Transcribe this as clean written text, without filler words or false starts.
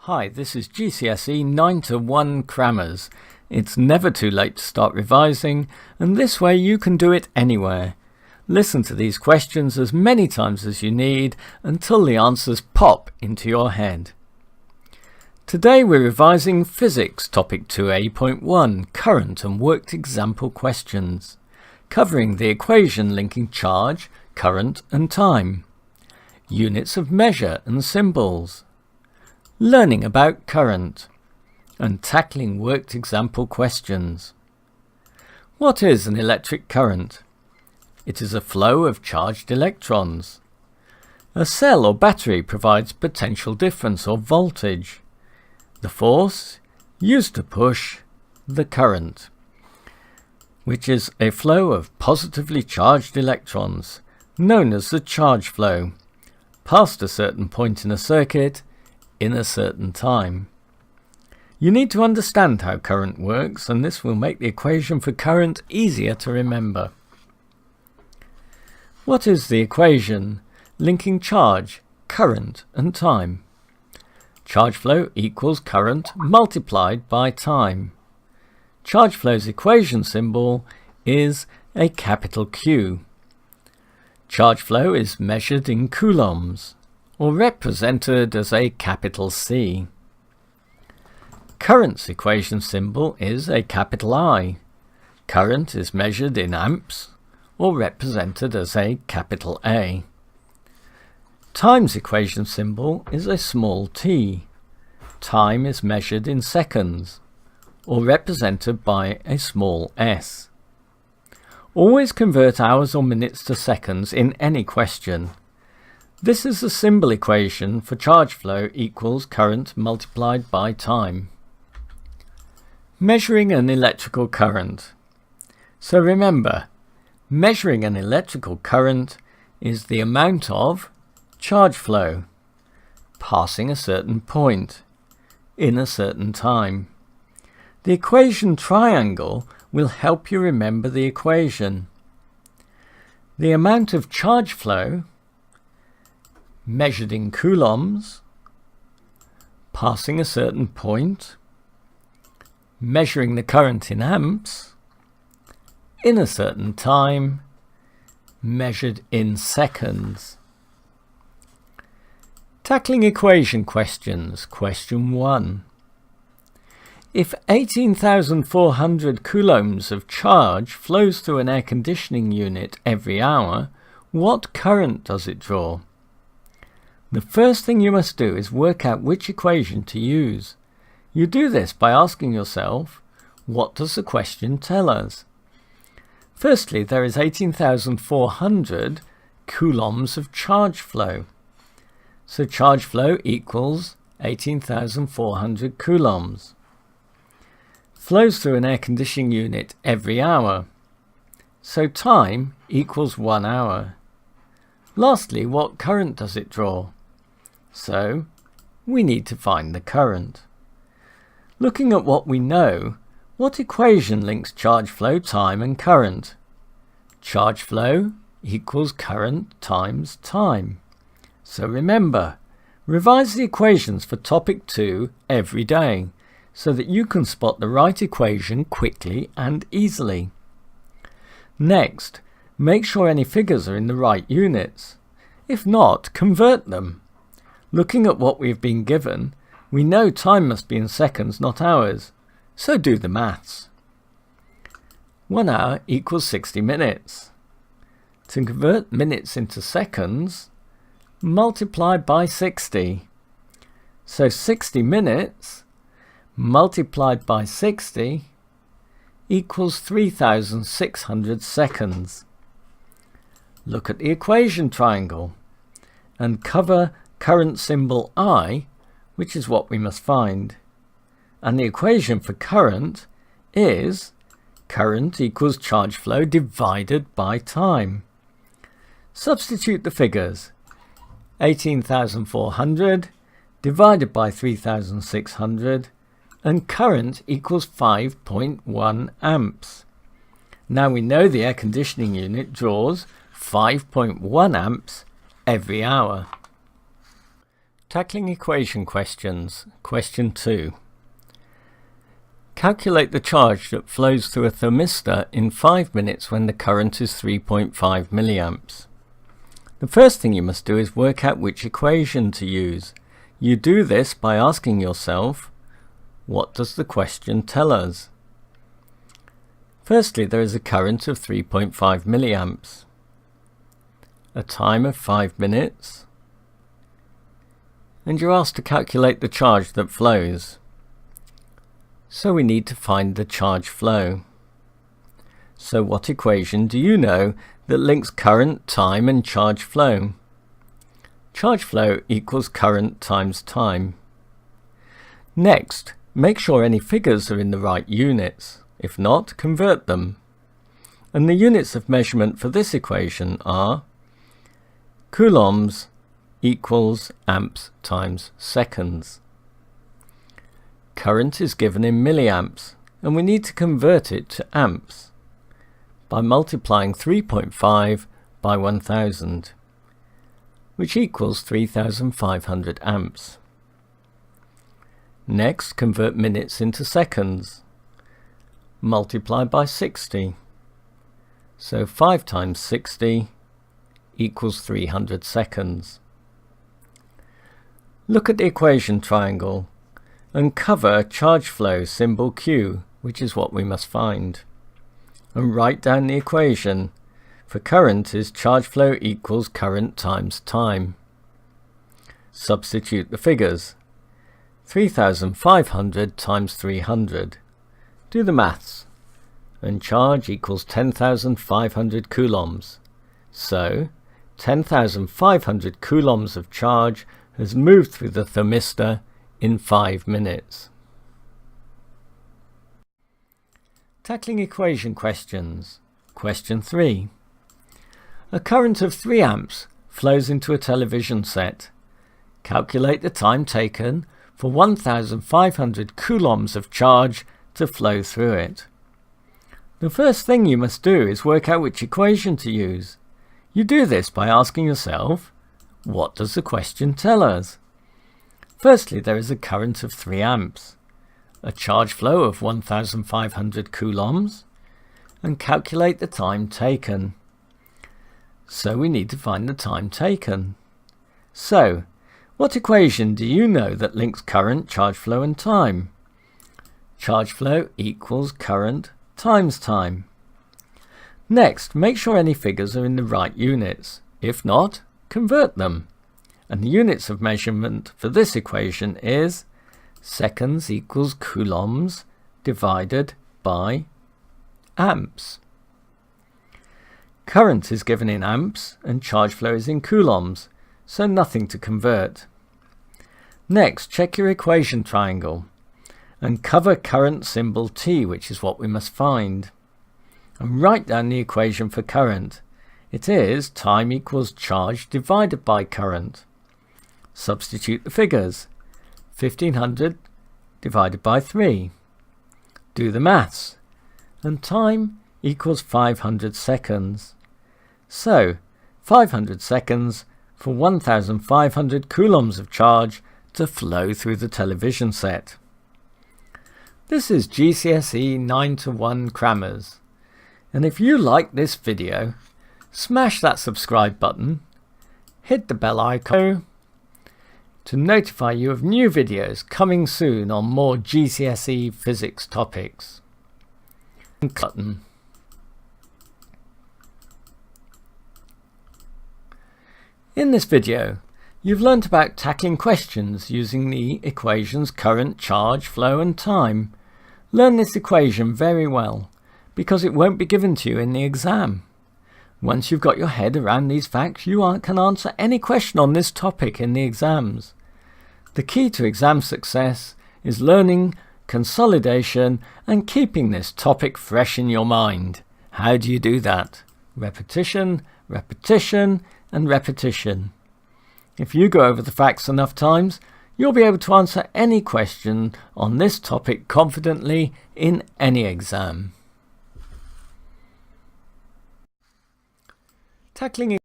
Hi, this is GCSE 9-1 Crammers. It's never too late to start revising, and this way you can do it anywhere. Listen to these questions as many times as you need until the answers pop into your head. Today we're revising Physics Topic 2a.1 Current and Worked Example Questions, covering the equation linking charge, current and time, units of measure and symbols, learning about current, and tackling worked example questions. What is an electric current? It is a flow of charged electrons. A cell or battery provides potential difference or voltage. The force used to push the current, which is a flow of positively charged electrons, known as the charge flow, past a certain point in a circuit in a certain time. You need to understand how current works, and this will make the equation for current easier to remember. What is the equation linking charge, current and time? Charge flow equals current multiplied by time. Charge flow's equation symbol is a capital Q. Charge flow is measured in coulombs, or represented as a capital C. Current's equation symbol is a capital I. Current is measured in amps, or represented as a capital A. Time's equation symbol is a small t. Time is measured in seconds, or represented by a small s. Always convert hours or minutes to seconds in any question. This is the symbol equation for charge flow equals current multiplied by time. Measuring an electrical current. So remember, measuring an electrical current is the amount of charge flow passing a certain point in a certain time. The equation triangle will help you remember the equation. The amount of charge flow measured in coulombs, passing a certain point, measuring the current in amps, in a certain time, measured in seconds. Tackling equation questions. Question 1. If 18,400 coulombs of charge flows through an air conditioning unit every hour, what current does it draw? The first thing you must do is work out which equation to use. You do this by asking yourself, what does the question tell us? Firstly, there is 18,400 coulombs of charge flow. So charge flow equals 18,400 coulombs. Flows through an air conditioning unit every hour. So time equals 1 hour. Lastly, what current does it draw? So we need to find the current. Looking at what we know, what equation links charge flow, time and current? Charge flow equals current times time. So remember, revise the equations for topic 2 every day so that you can spot the right equation quickly and easily. Next, make sure any figures are in the right units. If not, convert them. Looking at what we've been given, we know time must be in seconds, not hours, so do the maths. 1 hour equals 60 minutes. To convert minutes into seconds, multiply by 60. So 60 minutes multiplied by 60 equals 3,600 seconds. Look at the equation triangle and cover current symbol I, which is what we must find. And the equation for current is current equals charge flow divided by time. Substitute the figures. 18,400 divided by 3,600, and current equals 5.1 amps. Now we know the air conditioning unit draws 5.1 amps every hour. Tackling equation questions. Question 2. Calculate the charge that flows through a thermistor in 5 minutes when the current is 3.5 milliamps. The first thing you must do is work out which equation to use. You do this by asking yourself, what does the question tell us? Firstly, there is a current of 3.5 milliamps, a time of 5 minutes, and you're asked to calculate the charge that flows. So we need to find the charge flow. So what equation do you know that links current, time and charge flow? Charge flow equals current times time. Next, make sure any figures are in the right units. If not, convert them. And the units of measurement for this equation are coulombs equals amps times seconds. Current is given in milliamps, and we need to convert it to amps by multiplying 3.5 by 1000, which equals 3500 amps. Next, convert minutes into seconds. Multiply by 60. So 5 times 60 equals 300 seconds. Look at the equation triangle and cover charge flow symbol Q, which is what we must find. And write down the equation. For current is charge flow equals current times time. Substitute the figures. 3500 times 300. Do the maths. And charge equals 10,500 coulombs. So 10,500 coulombs of charge has moved through the thermistor in 5 minutes. Tackling equation questions. Question 3. A current of 3 amps flows into a television set. Calculate the time taken for 1,500 coulombs of charge to flow through it. The first thing you must do is work out which equation to use. You do this by asking yourself, what does the question tell us? Firstly, there is a current of 3 amps, a charge flow of 1,500 coulombs, and calculate the time taken. So we need to find the time taken. So, what equation do you know that links current, charge flow and time? Charge flow equals current times time. Next, make sure any figures are in the right units. If not, convert them. And the units of measurement for this equation is seconds equals coulombs divided by amps. Current is given in amps and charge flow is in coulombs, so nothing to convert. Next, check your equation triangle and cover current symbol T, which is what we must find. And write down the equation for current. It is time equals charge divided by current. Substitute the figures. 1500 divided by 3. Do the maths. And time equals 500 seconds. So, 500 seconds for 1,500 coulombs of charge to flow through the television set. This is GCSE 9-1 Crammers. And if you like this video, smash that subscribe button, hit the bell icon to notify you of new videos coming soon on more GCSE physics topics. Button. In this video, you've learnt about tackling questions using the equations current, charge, flow and time. Learn this equation very well, because it won't be given to you in the exam. Once you've got your head around these facts, you can answer any question on this topic in the exams. The key to exam success is learning, consolidation, and keeping this topic fresh in your mind. How do you do that? Repetition, repetition, and repetition. If you go over the facts enough times, you'll be able to answer any question on this topic confidently in any exam. Tackling